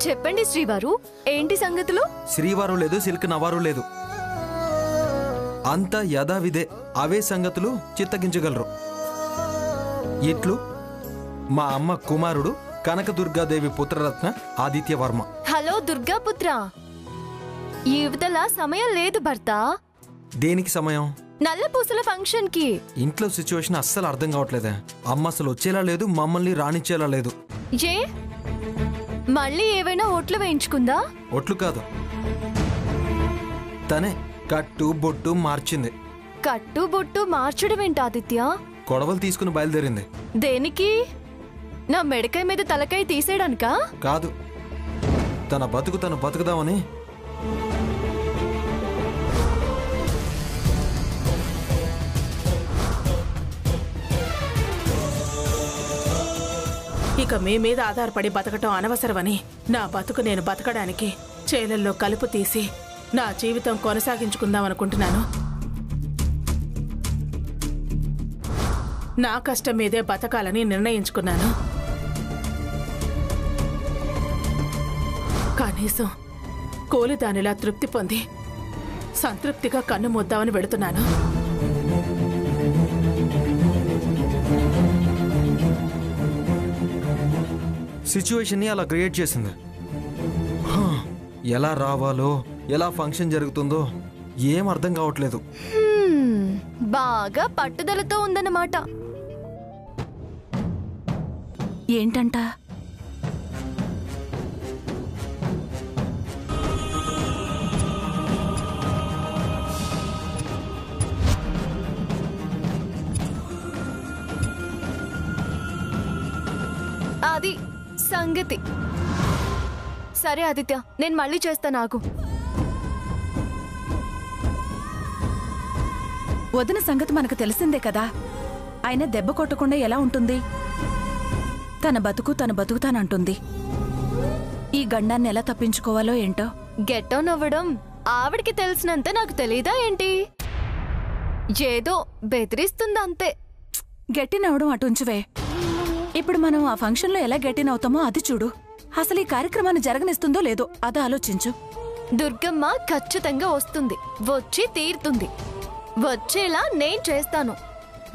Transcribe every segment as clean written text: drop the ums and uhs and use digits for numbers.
చెప్పండి శ్రీవారు, ఏంటి సంగతులు? శ్రీవారు లేదు, సిల్క్ నవారు లేదు. అంతా యథావిదే. అవే సంగతులు చిత్తగించగలరు. ఇట్లు మా అమ్మ కుమారుడు కనకదుర్గాదేవి పుత్రరత్న ఆదిత్యవర్మ. హలో దుర్గాపుత్ర, ఈ యువతల సమయం లేదు భర్త. దేనికి సమయం? నల్ల పూసల ఫంక్షన్ కి. ఇంట్లో సిచ్యువేషన్ అస్సలు అర్థం కావట్లేదే. అమ్మ అసలు వచ్చేలా లేదు, మమ్మల్ని రాణించేలా లేదు. ఏ మళ్ళీ ఏవైనా ఓట్లు వేయించుకుందా? ఒట్లు కాదు, తనే కట్టు బొట్టు మార్చింది. కట్టు బొట్టు మార్చడం ఏంటి ఆదిత్య? కొడవలు తీసుకుని బయలుదేరింది. దేనికి? నా మెడకాయ మీద తలకాయ తీసేయడానికా? కాదు, తన బతుకు తను బతుకుదామని. ఇక మీ మీద ఆధారపడి బతకటం అనవసరమని నా బతుకు నేను బతకడానికి చేలల్లో కలుపు తీసి నా జీవితం కొనసాగించుకుందామనుకుంటున్నాను. నా కష్టం మీదే బతకాలని నిర్ణయించుకున్నాను. కనీసం కూలిదానిలా తృప్తి పొంది సంతృప్తిగా కన్ను మూద్దామని వెళుతున్నాను. సిచ్యువేషన్ని అలా క్రియేట్ చేసింది. ఎలా రావాలో, ఎలా ఫంక్షన్ జరుగుతుందో ఏం అర్థం కావట్లేదు. బాగా పట్టుదలతో ఉందన్నమాట. ఏంటంట? అది సంగతి. సరే ఆదిత్య, నేను మళ్ళీ చేస్తా. నాకు వదిన సంగతి మనకు తెలిసిందే కదా. ఆయన దెబ్బ కొట్టకుండా ఎలా ఉంటుంది? తన బతుకు తను బతుకుతానంటుంది. ఈ గండాన్ని ఎలా తప్పించుకోవాలో ఏంటో. గెట్ ఆన్ అవ్వడం ఆవిడికి తెలిసినంత నాకు తెలీదా ఏంటి? ఏదో బెదిరిస్తుందంతే. గట్టినవడం అటుంచువే. ఇప్పుడు మనం ఆ ఫంక్షన్లో ఎలా గట్టినవుతామో అది చూడు. అసలు ఈ కార్యక్రమాన్ని జరగనిస్తుందో లేదో అది ఆలోచించు. దుర్గమ్మ ఖచ్చితంగా వస్తుంది, వచ్చి తీరుతుంది. వచ్చేలా నేను చేస్తాను.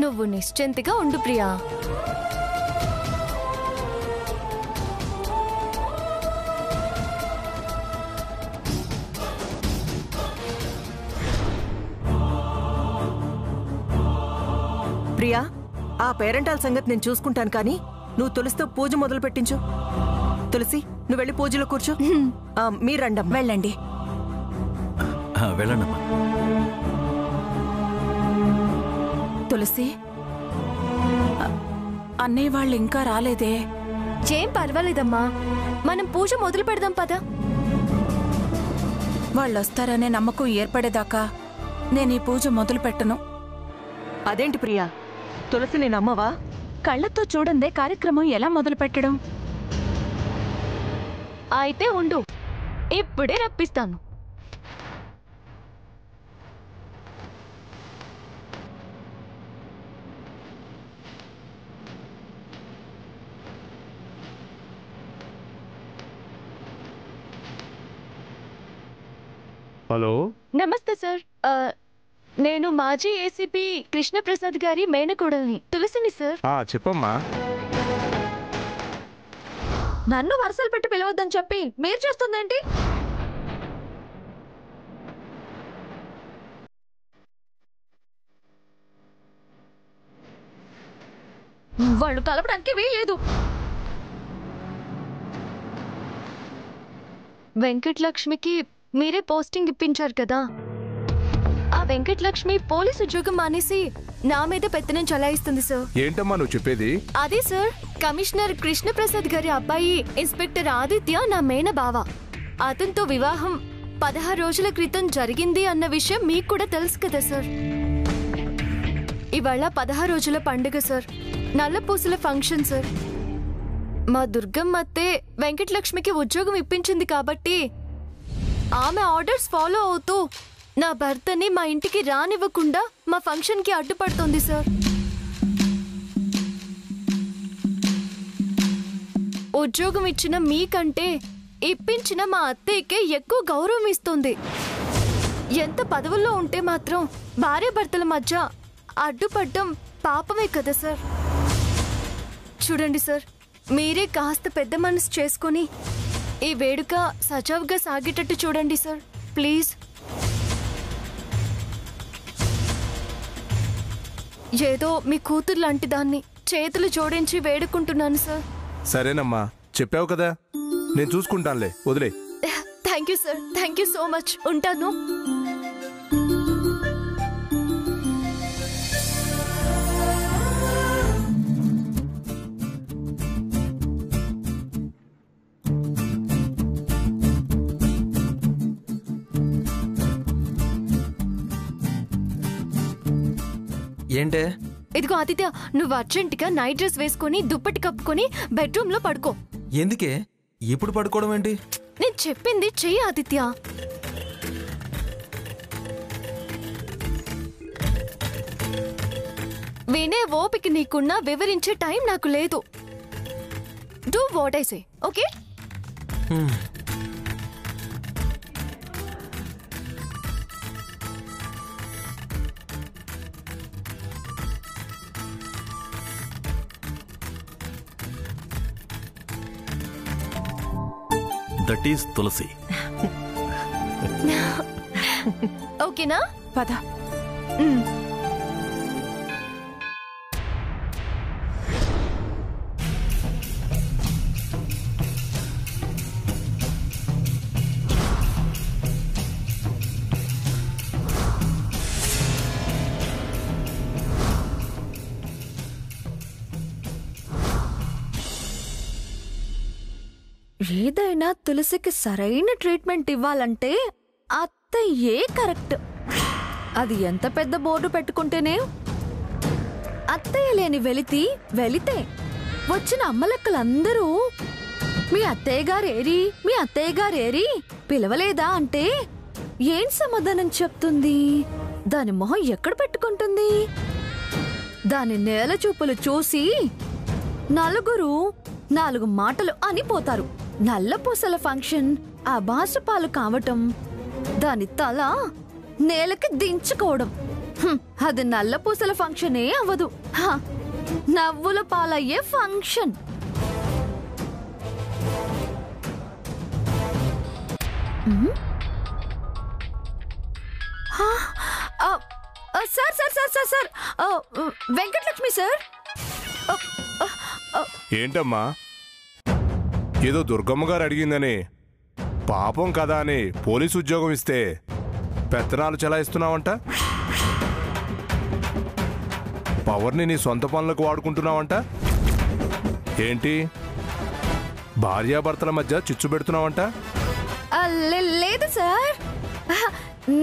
నువ్వు నిశ్చింతగా ఉండు ప్రియా. ప్రియా, ఆ పేరెంటాల సంగతి నేను చూసుకుంటాను, కానీ నువ్వు తులసితో పూజ మొదలు పెట్టించు. తులసి, నువ్వు వెళ్ళి పూజలో కూర్చో. మీరండమ్మా. వెళ్ళండి. వెళ్ళండమ్మా. తులసి, అన్నయ్య వాళ్ళు ఇంకా రాలేదే? ఏం పర్వాలేదమ్మా, మనం పూజ మొదలు పెడదాం పదా. వాళ్ళొస్తారనే నమ్మకం ఏర్పడేదాకా నేను ఈ పూజ మొదలు పెట్టను. అదేంటి ప్రియా, తులసి నేను అమ్మవా? కళ్ళతో చూడందే కార్యక్రమం ఎలా మొదలు పెట్టడం. అయితే ఉండు, ఇప్పుడే రప్పిస్తాను. హలో, నమస్తే సార్. నేను మాజీ ఏసీపీ కృష్ణప్రసాద్ గారి మేనకోడల్ని తులసిని సార్. చెప్పమ్మా. నన్ను వరుసలు పెట్టి పిలవద్దని చెప్పి మీరు చేస్తుందేంటి? వాళ్ళు కలపడానికి వీలేదు. వెంకటలక్ష్మికి మీరే పోస్టింగ్ ఇప్పించారు కదా. ఆ వెంకటలక్ష్మి పోలీస్ ఉద్యోగం మానేసి నా మీద పెత్తనం చలాయిస్తుంది సార్. ఏంటమ్మా నువ్వు చెప్పేది? అదే సార్, కమిషనర్ కృష్ణప్రసాద్ గారి అబ్బాయి ఇన్స్పెక్టర్ ఆదిత్య నా మేన బావ. అతనితో వివాహం 16 రోజుల క్రితం జరిగింది అన్న విషయం మీకు కూడా తెలుసు కదా సార్. ఇవాళ 16 రోజుల పండుగ సార్, నల్లపూసల ఫంక్షన్ సార్. మా దుర్గమ్మత్తే వెంకటలక్ష్మికి ఉద్యోగం ఇప్పించింది కాబట్టి ఆమె ఆర్డర్స్ ఫాలో అవుతూ నా భర్తని మా ఇంటికి రానివ్వకుండా మా ఫంక్షన్ కి అడ్డుపడుతోంది సార్. ఉద్యోగం ఇచ్చిన మీకంటే ఇప్పించిన మా అత్తయ్యకే ఎక్కువ గౌరవం ఇస్తుంది. ఎంత పదవుల్లో ఉంటే మాత్రం భార్యాభర్తల మధ్య అడ్డుపడ్డం పాపమే కదా సార్. చూడండి సార్, మీరే కాస్త పెద్ద మనసు చేసుకొని ఈ వేడుక సజావుగా సాగేటట్టు చూడండి సార్, ప్లీజ్. ఏదో మీ కూతురు లాంటి దాన్ని చేతులు జోడించి వేడుకుంటున్నాను సార్. సరేనమ్మా, చెప్పావు కదా, నేను చూసుకుంటానులే, వదిలే. Thank you sir, thank you so much. ఉంటాను. ఏంటే? ఇదిగో ఆదిత్య, నువ్వు అర్జెంటుగా నైట్ డ్రెస్ వేసుకొని దుప్పటి కప్పుకొని బెడ్రూమ్ లో పడుకో. ఎందుకే ఇప్పుడు పడుకోవడం ఏంటి? నేను చెప్పింది చెయ్యి ఆదిత్య. వినే ఓపిక నీకున్నా వివరించే టైం నాకు లేదు. Do what I say, okay? That is Tulasi. ఓకేనా? పద. ఏదైనా తులసికి సరైన ట్రీట్మెంట్ ఇవ్వాలంటే అత్తయ్యే కరెక్ట్. అది ఎంత పెద్ద బోర్డు పెట్టుకుంటేనే అత్తయ్య లేని వెళితే వచ్చిన అమ్మలక్కలందరూ మీ అత్తయ్య గారేరి, మీ అత్తయ్య గారేరి పిలవలేదా అంటే ఏం సమాధానం చెప్తుంది? దాని మొహం ఎక్కడ పెట్టుకుంటుంది? దాని నేల చూపులు చూసి నలుగురు 4 మాటలు అనిపోతారు. నల్లపూసల ఫంక్షన్ అబాసపాలు కావటం, దాని తల నేలకి దించుకోవడం, అది నల్లపూసల ఫంక్షనే అవ్వదు, నవ్వుల పాలయ్యే function. Sir sir sir sir sir Venkatalakshmi sir. ఏంటమ్మా, ఏదో దుర్గమ్మ గారు అడిగిందని పాపం కదా అని పోలీసు ఉద్యోగం ఇస్తే పెత్తనాలు చెలాయిస్తున్నావంట? పవర్ని నీ సొంత పనులకు వాడుకుంటున్నావంట? ఏంటి భార్యాభర్తల మధ్య చిచ్చు పెడుతున్నావంట? లేదు సార్,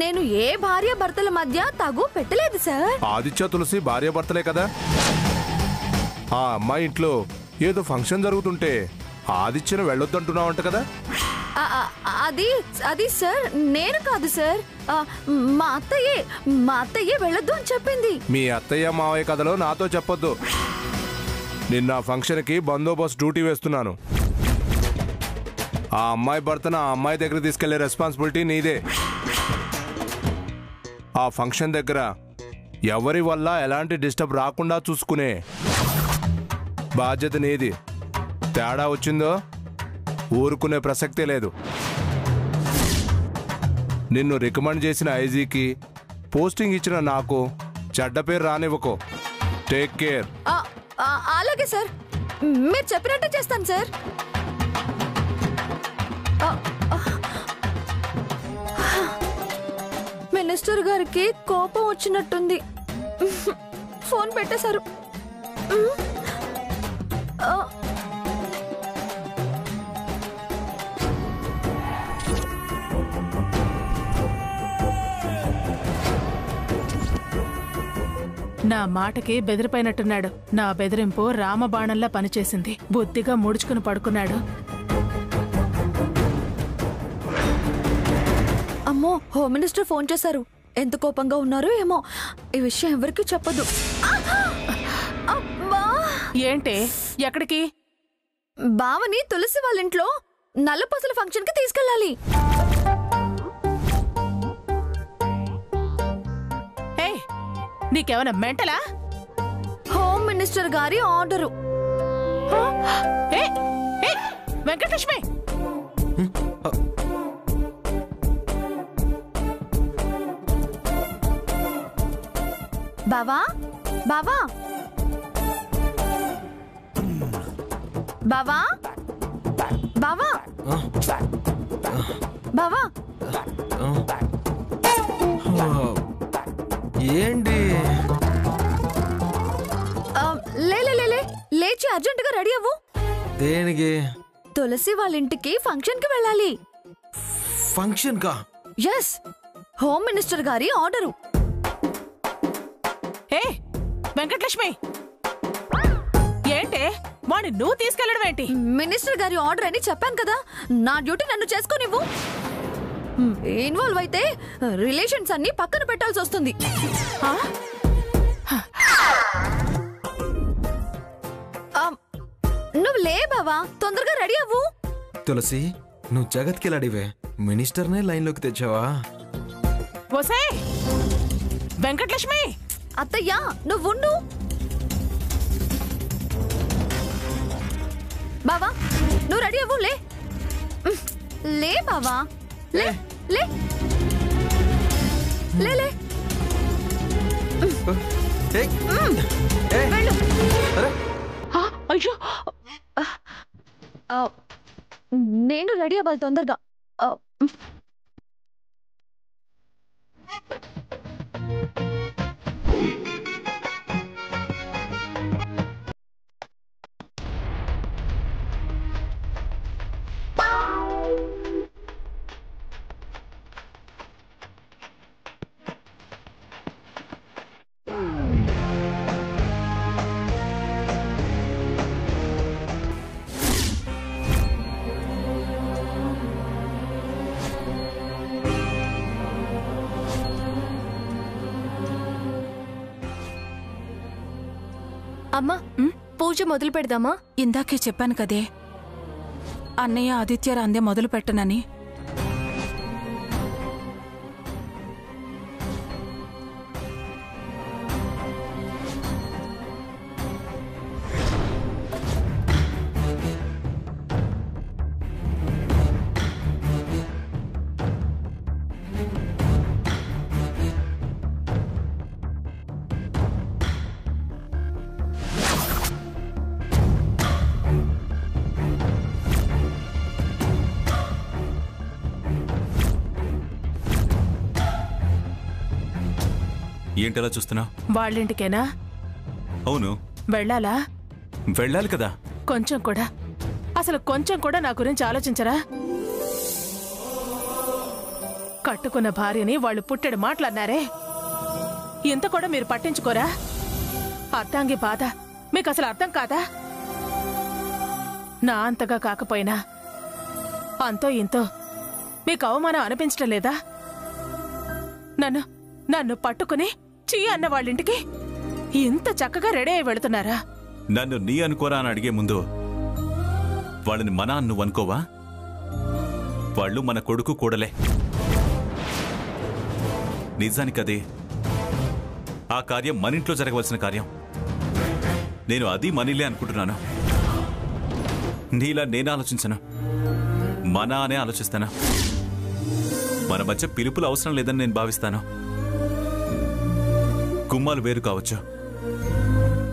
నేను ఏ భార్యాభర్తల మధ్య తగు పెట్టలేదు సార్. ఆదిత్య తులసి భార్యాభర్తలే కదా. ఆ అమ్మాయి ఇంట్లో ఏదో ఫంక్షన్ జరుగుతుంటే ఆదిత్యను వెళ్ళొద్దంటున్నావంట కదా? అది సార్ నేను కాదు సార్, మా అత్తయ్యే వెళ్ళొద్దు అని చెప్పింది. మీ అత్తయ్య మావయ్య కథలో నాతో చెప్పొద్దు. నిన్న ఫంక్షన్కి బందోబస్తు డ్యూటీ వేస్తున్నాను. ఆ అమ్మాయి భర్తను ఆ అమ్మాయి దగ్గర తీసుకెళ్లే రెస్పాన్సిబిలిటీ నీదే. ఆ ఫంక్షన్ దగ్గర ఎవరి వల్ల ఎలాంటి డిస్టర్బ్ రాకుండా చూసుకునే బాధ్యత నీది. తేడా వచ్చిందో ఊరుకునే ప్రసక్తే లేదు. నిన్ను రికమెండ్ చేసిన ఐజీకి పోస్టింగ్ ఇచ్చిన నాకు చెడ్డ పేరు రానివ్వకో. Take care. అలాగే సార్, మీరు చెప్పినట్టు చేస్తాను సార్. మినిస్టర్ గారికి కోపం వచ్చినట్టుంది, ఫోన్ పెట్టేశారు. నా మాటకి బెదిరిపోయినట్టున్నాడు. నా బెదిరింపు రామబాణంలా పనిచేసింది. బుద్ధిగా ముడుచుకుని పడుకున్నాడు. అమ్మో, హోమ్ మినిస్టర్ ఫోన్ చేశారు. ఎంత కోపంగా ఉన్నారో ఏమో. ఈ విషయం ఎవరికి చెప్పదు. ఏంటే, ఎక్కడికి? బావని తులసి వాళ్ళ ఇంట్లో నల్లపూసల ఫంక్షన్ కి తీసుకెళ్ళాలి. నీకేమైనా మెంటలా? హోమ్ మినిస్టర్ గారి ఆర్డరు. వెంకటలక్ష్మి, బావా బావా బావా బావా బావా ఏంటి? లేచి అర్జెంటుగా రెడీ అవ్వు. దేనికి? తులసి వాళ్ళ ఇంటికి ఫంక్షన్ కి వెళ్ళాలి. ఫంక్షన్ కా? ఎస్, హోమ్ మినిస్టర్ గారి ఆర్డరు. వెంకటలక్ష్మి, ఏంటే వాణ్ణి నువ్వు తీసుకెళ్లడం ఏంటి? మినిస్టర్ గారి ఆర్డర్ అని చెప్పాను కదా, నా డ్యూటీ నన్ను చేసుకోనివ్వు. ఇన్వాల్వ్ అయితే రిలేషన్స్ అన్ని పక్కన పెట్టాల్సి వస్తుంది. నువ్వు లే బావా, తొందరగా రెడీ అవ్వు. తులసి, నువ్వు జగత్కిలాడివే, మినిస్టర్నే లైన్లోకి తెచ్చావా? ఓసే వెంకటలక్ష్మి. అత్తయ్యా, నువ్వుండు. బావా, నువ్వు రెడీ అవ్వు. లే లే బావా, లే లే లే లే. వెళ్ళు. అయ్యో, నేను రెడీ అవ్వాలి తొందరగా. అమ్మా, పూజ మొదలు పెడదామా? ఇందాకే చెప్పాను కదే, అన్నయ్య ఆదిత్య రాందే మొదలు పెట్టనని. ఏంటలా చూస్తున్నా? వాళ్ళింటికేనా? అవును. వెళ్ళాలా? వెళ్ళాలి కదా. కొంచెం కూడా, అసలు కొంచెం కూడా నా గురించి ఆలోచించరా? కట్టుకున్న భార్యని వాళ్ళు పుట్టెడు మాట్లాడినారే, ఇంత కూడా మీరు పట్టించుకోరా? అర్థంగి బాధ మీకు అసలు అర్థం కాదా? నా అంతగా కాకపోయినా అంతో ఇంతో మీకు అవమానం అనిపించటం లేదా? నన్ను పట్టుకుని చీ అన్న వాళ్ళింటికి ఇంత చక్కగా రెడీ అయి వెళుతున్నారా? నన్ను నీ అనుకోరా అని అడిగే ముందు వాళ్ళని మన నువ్వు అనుకోవా? వాళ్ళు మన కొడుకు కూడలే. నిజానికదే ఆ కార్యం మన ఇంట్లో జరగవలసిన కార్యం. నేను అది మనీలే అనుకుంటున్నాను. నీలా నేను ఆలోచించను, మన అనే ఆలోచిస్తాను. మన మధ్య పిలుపులు అవసరం లేదని నేను భావిస్తాను. గుమ్మాలు వేరు కావచ్చు,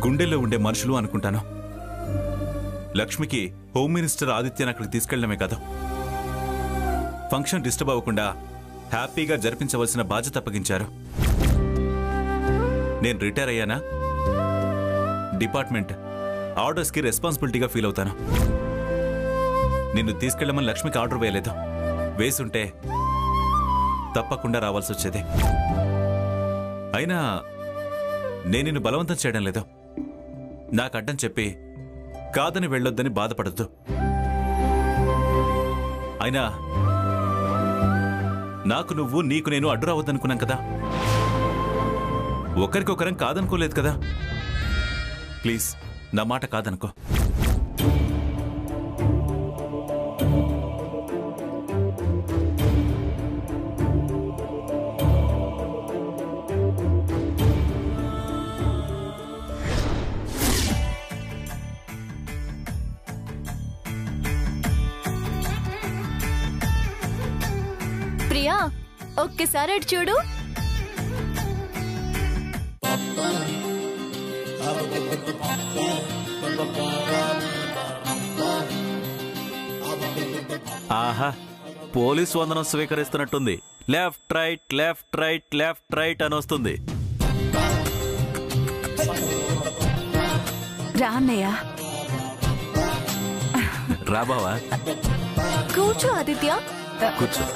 గుండెల్లో ఉండే మనుషులు అనుకుంటాను. లక్ష్మికి హోమ్ మినిస్టర్ ఆదిత్యను అక్కడికి తీసుకెళ్లడమే కాదు, ఫంక్షన్ డిస్టర్బ్ అవ్వకుండా హ్యాపీగా జరిపించవలసిన బాధ్యత అప్పగించారు. నేను రిటైర్ అయ్యానా, డిపార్ట్మెంట్ ఆర్డర్స్కి రెస్పాన్సిబిలిటీగా ఫీల్ అవుతాను. నిన్ను తీసుకెళ్లమని లక్ష్మికి ఆర్డర్ వేయలేదు. వేసుంటే తప్పకుండా రావాల్సి వచ్చేది. అయినా నేను నిన్ను బలవంతం చేయడం లేదు. నాకు అడ్డం చెప్పి కాదని వెళ్ళొద్దని బాధపడద్దు. అయినా నాకు నువ్వు, నీకు నేను అడ్డు రావద్దనుకున్నాం కదా. ఒకరికొకరం కాదనుకోలేదు కదా. ప్లీజ్ నా మాట కాదనుకో. ఒక్కసారి అటు చూడు. ఆహా, పోలీస్ వందనం స్వీకరిస్తున్నట్టుంది. Left right left right left right అని వస్తుంది. రా అన్నయ్య. రాబావా, కూర్చో ఆదిత్య. కూర్చో.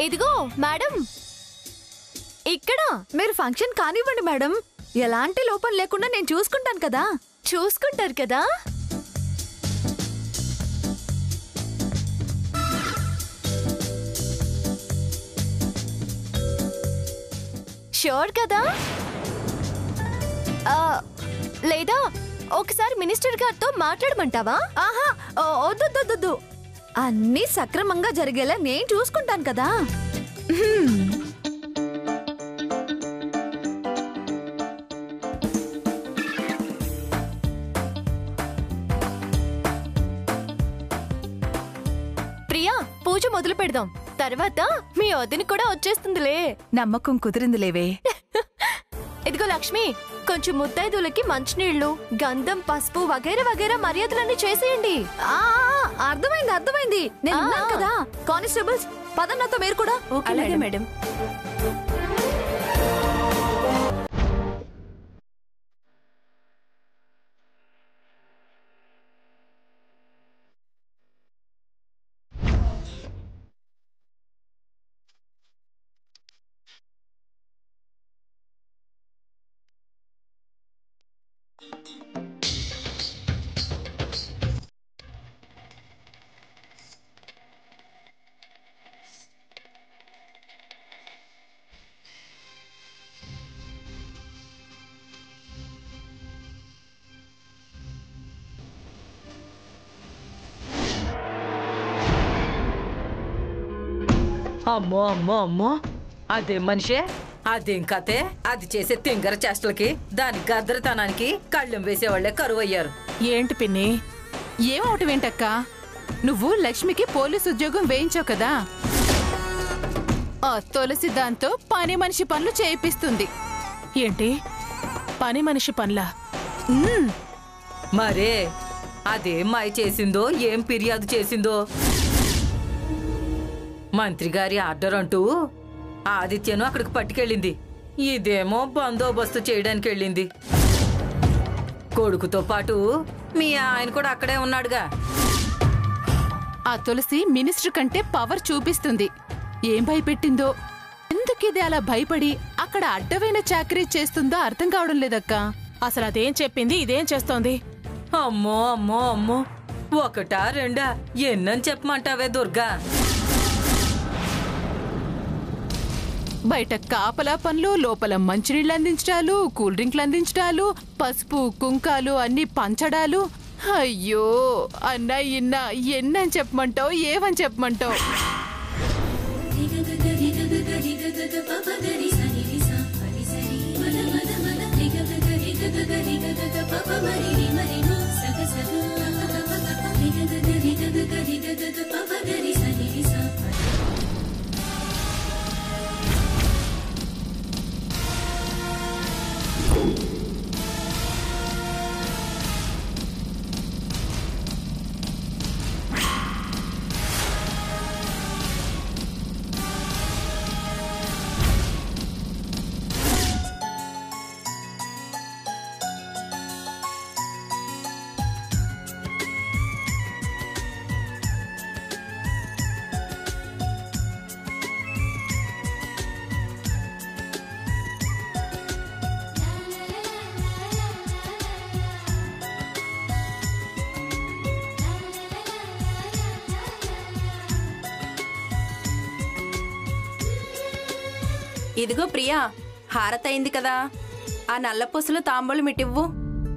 ఇదిగో మేడం, ఇక్కడ. మీరు ఫంక్షన్ కానివ్వండి మేడం, ఎలాంటి లోపం లేకుండా నేను చూసుకుంటాను కదా. చూసుకుంటారు కదా. షూర్ కదా? లేదా ఒకసారి మినిస్టర్ గారితో మాట్లాడమంటావా? ఆహా, వద్దు, అన్నీ సక్రమంగా జరిగేలా నేను చూసుకుంటాను కదా. ప్రియా, పూజ మొదలు పెడదాం. తర్వాత మీ వదిన కూడా వచ్చేస్తుందిలే. నమ్మకం కుదిరిందిలేవే. ఇదిగో లక్ష్మి, కొంచెం ముత్తైదులకి మంచినీళ్లు, గంధం, పసుపు వగైరా వగైరా మర్యాదలన్నీ చేసేయండి. అర్థమైంది. నేను ఉన్నాను కదా. కానిస్టేబుల్స్, పదన్నతో మీరు కూడా. అలాగే మేడం. అమ్మో అమ్మో అమ్మో, అదేం మనిషే, అదేం కథే. అది చేసే తింగర చేష్టలకి, దాని గద్దరతనానికి కళ్ళెం వేసేవాళ్లే కరువయ్యారు. ఏంటి పిన్ని, ఏమవటమేంటక్క? నువ్వు లక్ష్మికి పోలీసు ఉద్యోగం వేయించావు కదా, ఆ తులసి దాంతో పని మనిషి పనులు చేయిస్తుంది. ఏంటి పని మనిషి పనులా? మరే అదేం మాయ చేసిందో, ఏం ఫిర్యాదు చేసిందో. మంత్రి గారి ఆర్డర్ అంటూ ఆదిత్యను అక్కడికి పట్టుకెళ్ళింది. ఇదేమో బందోబస్తు చేయడానికి వెళ్ళింది. కొడుకుతో పాటు మీ ఆయన కూడా అక్కడే ఉన్నాడుగా. ఆ తులసి మినిస్టర్ కంటే పవర్ చూపిస్తుంది. ఏం భయపెట్టిందో, ఎందుకిది అలా భయపడి అక్కడ అడ్డమైన చాకరీ చేస్తుందో అర్థం కావడం లేదక్కా. అసలు అదేం చెప్పింది, ఇదేం చేస్తోంది? అమ్మో అమ్మో అమ్మో, ఒకటా రెండా, ఎన్నని చెప్పమంటావే దుర్గా? బయట కాపలా పనులు, లోపల మంచినీళ్ళు అందించడాలు, కూల్ డ్రింక్లు అందించడాలు, పసుపు కుంకాలు అన్ని పంచడాలు. అయ్యో అన్నా ఇన్నా, ఎన్నని చెప్పమంటావు, ఏమని చెప్పమంటావు? ఇదిగో ప్రియా, హారతయింది కదా, ఆ నల్ల పూసలు తాంబూలు మిటివ్వు.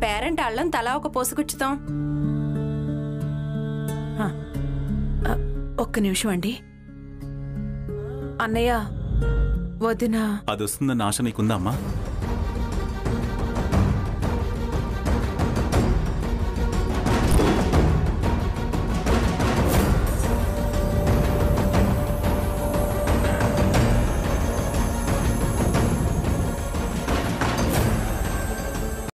పేరెంట్ అల్లం తలా ఒక పూసగుచ్చుతాం. ఒక్క నిమిషం అండి. అన్నయ్య, వదిన అది వస్తుందన్న ఆశ నీకుందా అమ్మా?